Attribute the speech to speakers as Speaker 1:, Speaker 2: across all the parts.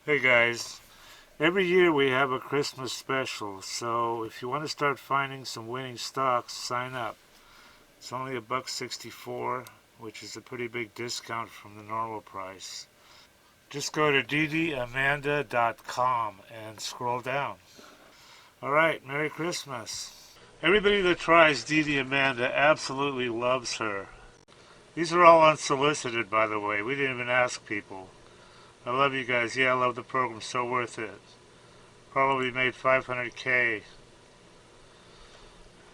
Speaker 1: Hey guys, every year we have a Christmas special, so if you want to start finding some winning stocks, sign up. It's only a buck 64, which is a pretty big discount from the normal price. Just go to DDAmanda.com and scroll down. Alright, Merry Christmas. Everybody that tries DDAmanda absolutely loves her. These are all unsolicited, by the way. We didn't even ask people. I love you guys. Yeah, I love the program. So worth it. Probably made 500K.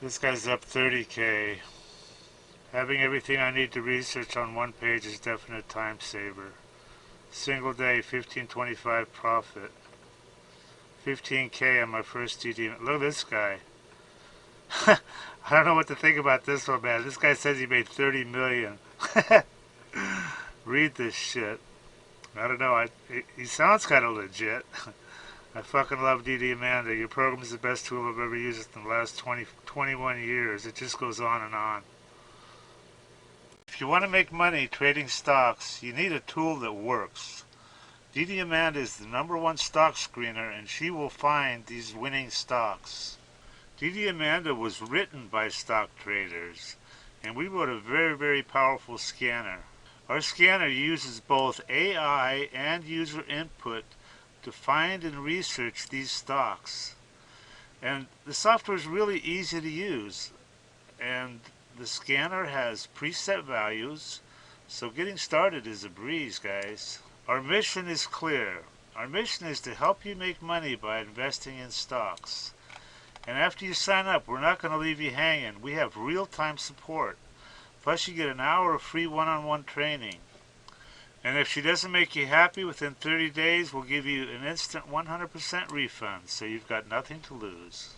Speaker 1: This guy's up 30K. Having everything I need to research on one page is definite time saver. Single day, 1525 profit. 15K on my first DD. Look at this guy. I don't know what to think about this one, man. This guy says he made 30 million. Read this shit. I don't know. He sounds kind of legit. I fucking love DDAmanda. Your program is the best tool I've ever used in the last 21 years. It just goes on and on. If you want to make money trading stocks, you need a tool that works. DDAmanda is the #1 stock screener, and she will find these winning stocks. DDAmanda was written by stock traders, and we wrote a very powerful scanner. Our scanner uses both AI and user input to find and research these stocks. And the software is really easy to use. And the scanner has preset values, so getting started is a breeze, guys. Our mission is clear. Our mission is to help you make money by investing in stocks. And after you sign up, we're not going to leave you hanging. We have real-time support. Plus, you get an hour of free one-on-one training. And if she doesn't make you happy within 30 days, we'll give you an instant 100% refund, so you've got nothing to lose.